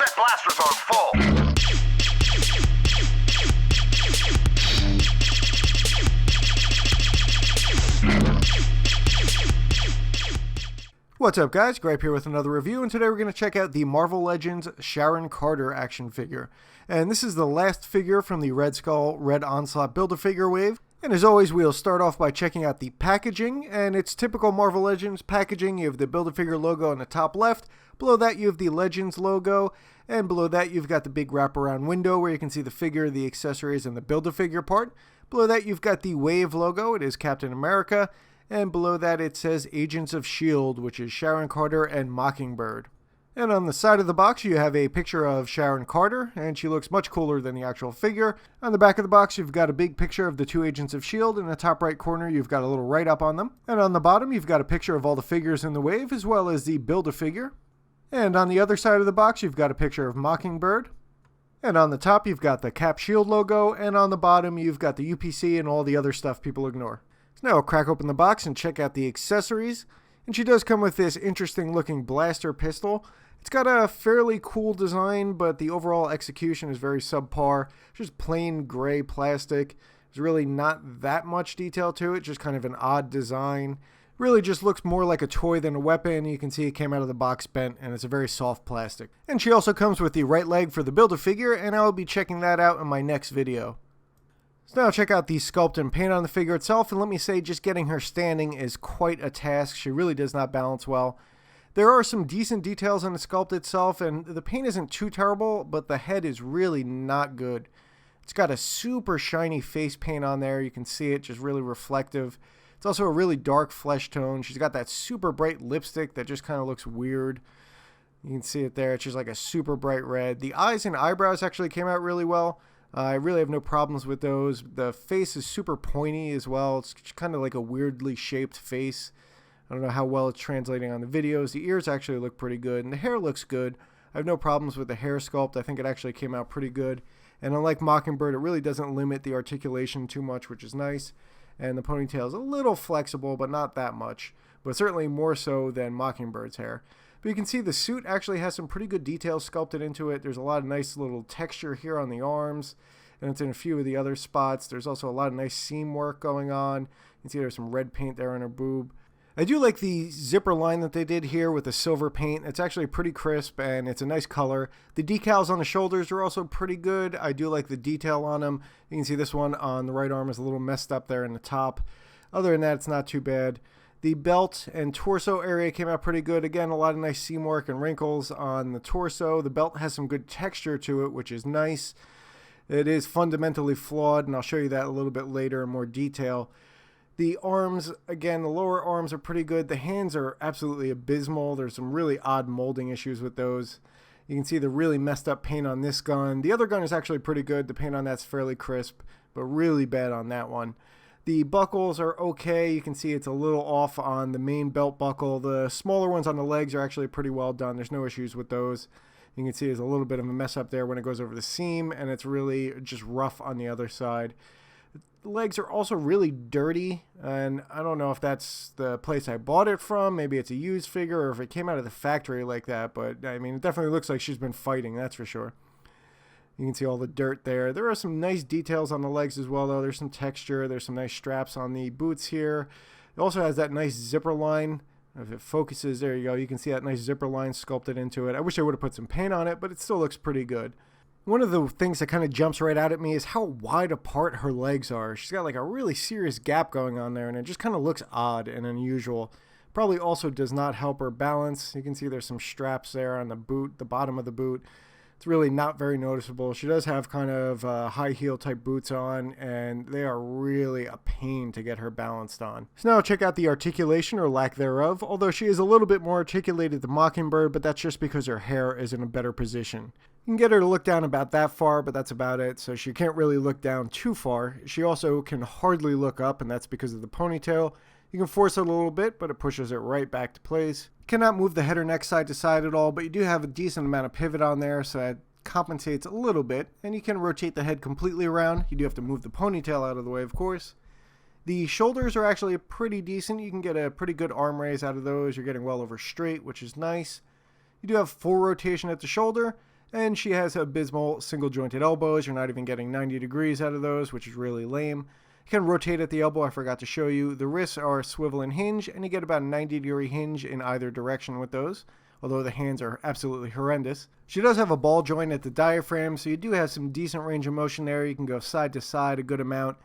That blaster's on full. What's up guys, Gripe here with another review, and today we're going to check out the Marvel Legends Sharon Carter action figure. And this is the last figure from the Red Skull Red Onslaught Build-A-Figure wave. And as always, we'll start off by checking out the packaging, and it's typical Marvel Legends packaging. You have the Build-A-Figure logo on the top left, below that you have the Legends logo, and below that you've got the big wraparound window where you can see the figure, the accessories, and the Build-A-Figure part. Below that you've got the Wave logo, it is Captain America. And below that it says Agents of S.H.I.E.L.D., which is Sharon Carter and Mockingbird. And on the side of the box you have a picture of Sharon Carter, and she looks much cooler than the actual figure. On the back of the box you've got a big picture of the two Agents of S.H.I.E.L.D. In the top right corner you've got a little write-up on them. And on the bottom you've got a picture of all the figures in the wave, as well as the Build-A-Figure. And on the other side of the box you've got a picture of Mockingbird. And on the top you've got the Cap S.H.I.E.L.D. logo, and on the bottom you've got the UPC and all the other stuff people ignore. So now I'll crack open the box and check out the accessories. And she does come with this interesting looking blaster pistol. It's got a fairly cool design, but the overall execution is very subpar. It's just plain gray plastic. There's really not that much detail to it, just kind of an odd design. Really just looks more like a toy than a weapon. You can see it came out of the box bent, and it's a very soft plastic. And she also comes with the right leg for the Build-A-Figure, and I will be checking that out in my next video. So now check out the sculpt and paint on the figure itself, and let me say just getting her standing is quite a task. She really does not balance well. There are some decent details on the sculpt itself, and the paint isn't too terrible, but the head is really not good. It's got a super shiny face paint on there. You can see it, just really reflective. It's also a really dark flesh tone. She's got that super bright lipstick that just kind of looks weird. You can see it there. It's just like a super bright red. The eyes and eyebrows actually came out really well. I really have no problems with those. The face is super pointy as well. It's kind of like a weirdly shaped face. I don't know how well it's translating on the videos. The ears actually look pretty good, and the hair looks good. I have no problems with the hair sculpt. I think it actually came out pretty good. And unlike Mockingbird, it really doesn't limit the articulation too much, which is nice. And the ponytail is a little flexible, but not that much. But certainly more so than Mockingbird's hair. But you can see the suit actually has some pretty good details sculpted into it. There's a lot of nice little texture here on the arms, and it's in a few of the other spots. There's also a lot of nice seam work going on. You can see there's some red paint there on her boob. I do like the zipper line that they did here with the silver paint. It's actually pretty crisp, and it's a nice color. The decals on the shoulders are also pretty good. I do like the detail on them. You can see this one on the right arm is a little messed up there in the top. Other than that, it's not too bad. The belt and torso area came out pretty good. Again, a lot of nice seam work and wrinkles on the torso. The belt has some good texture to it, which is nice. It is fundamentally flawed, and I'll show you that a little bit later in more detail. The arms, again, the lower arms are pretty good. The hands are absolutely abysmal. There's some really odd molding issues with those. You can see the really messed up paint on this gun. The other gun is actually pretty good. The paint on that's fairly crisp, but really bad on that one. The buckles are okay. You can see it's a little off on the main belt buckle. The smaller ones on the legs are actually pretty well done. There's no issues with those. You can see there's a little bit of a mess up there when it goes over the seam, and it's really just rough on the other side. The legs are also really dirty, and I don't know if that's the place I bought it from. Maybe it's a used figure, or if it came out of the factory like that, but I mean, it definitely looks like she's been fighting, that's for sure. You can see all the dirt there. There are some nice details on the legs as well, though. There's some texture. There's some nice straps on the boots here. It also has that nice zipper line. If it focuses, there you go. You can see that nice zipper line sculpted into it. I wish I would have put some paint on it, but it still looks pretty good. One of the things that kind of jumps right out at me is how wide apart her legs are. She's got like a really serious gap going on there, and it just kind of looks odd and unusual. Probably also does not help her balance. You can see there's some straps there on the boot, the bottom of the boot. It's really not very noticeable. She does have kind of high heel type boots on, and they are really a pain to get her balanced on. So now check out the articulation or lack thereof, although she is a little bit more articulated than Mockingbird, but that's just because her hair is in a better position. You can get her to look down about that far, but that's about it, so she can't really look down too far. She also can hardly look up, and that's because of the ponytail. You can force it a little bit, but it pushes it right back to place. Cannot move the head or neck side to side at all, but you do have a decent amount of pivot on there, so that compensates a little bit. And you can rotate the head completely around. You do have to move the ponytail out of the way, of course. The shoulders are actually pretty decent. You can get a pretty good arm raise out of those. You're getting well over straight, which is nice. You do have full rotation at the shoulder, And she has abysmal single jointed elbows. You're not even getting 90 degrees out of those, which is really lame. You can rotate at the elbow, I forgot to show you. The wrists are swivel and hinge, and you get about a 90-degree hinge in either direction with those, although the hands are absolutely horrendous. She does have a ball joint at the diaphragm, so you do have some decent range of motion there. You can go side to side a good amount.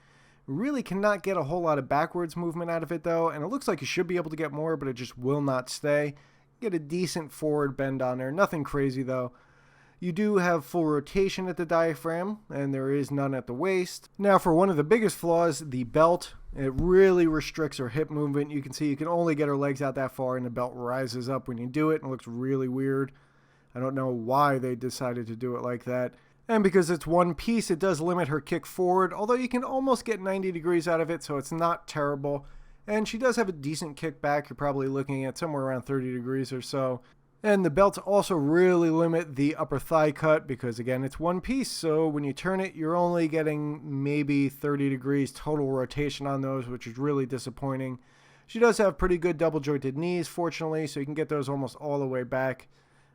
Really cannot get a whole lot of backwards movement out of it though, and it looks like you should be able to get more, but it just will not stay. Get a decent forward bend on there, nothing crazy though. You do have full rotation at the diaphragm, and there is none at the waist. Now for one of the biggest flaws, the belt. It really restricts her hip movement. You can see you can only get her legs out that far, and the belt rises up when you do it, and it looks really weird. I don't know why they decided to do it like that. And because it's one piece, it does limit her kick forward, although you can almost get 90 degrees out of it, so it's not terrible. And she does have a decent kick back. You're probably looking at somewhere around 30 degrees or so. And the belts also really limit the upper thigh cut because, again, it's one piece. So when you turn it, you're only getting maybe 30 degrees total rotation on those, which is really disappointing. She does have pretty good double jointed knees, fortunately, so you can get those almost all the way back.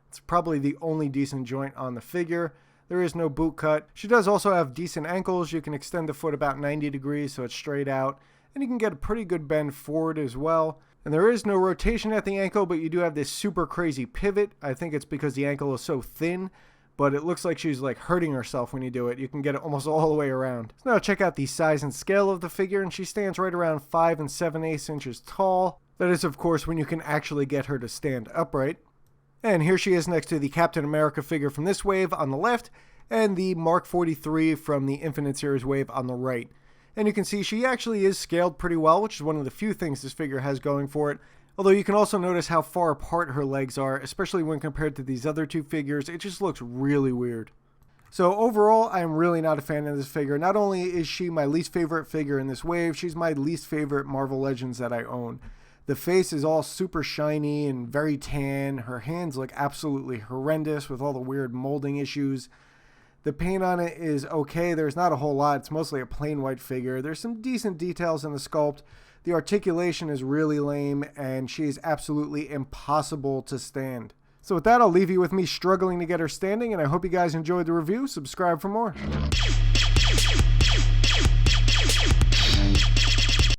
It's probably the only decent joint on the figure. There is no boot cut. She does also have decent ankles. You can extend the foot about 90 degrees so it's straight out. And you can get a pretty good bend forward as well. And there is no rotation at the ankle, but you do have this super crazy pivot. I think it's because the ankle is so thin, but it looks like she's like hurting herself when you do it. You can get it almost all the way around. So now check out the size and scale of the figure, and she stands right around 5 7/8 inches tall. That is, of course, when you can actually get her to stand upright. And here she is next to the Captain America figure from this wave on the left, and the Mark 43 from the Infinite Series wave on the right. And you can see she actually is scaled pretty well, which is one of the few things this figure has going for it. Although you can also notice how far apart her legs are, especially when compared to these other two figures. It just looks really weird. So overall, I'm really not a fan of this figure. Not only is she my least favorite figure in this wave, she's my least favorite Marvel Legends that I own. The face is all super shiny and very tan. Her hands look absolutely horrendous with all the weird molding issues. The paint on it is okay. There's not a whole lot. It's mostly a plain white figure. There's some decent details in the sculpt. The articulation is really lame, and she is absolutely impossible to stand. So with that, I'll leave you with me struggling to get her standing, and I hope you guys enjoyed the review. Subscribe for more.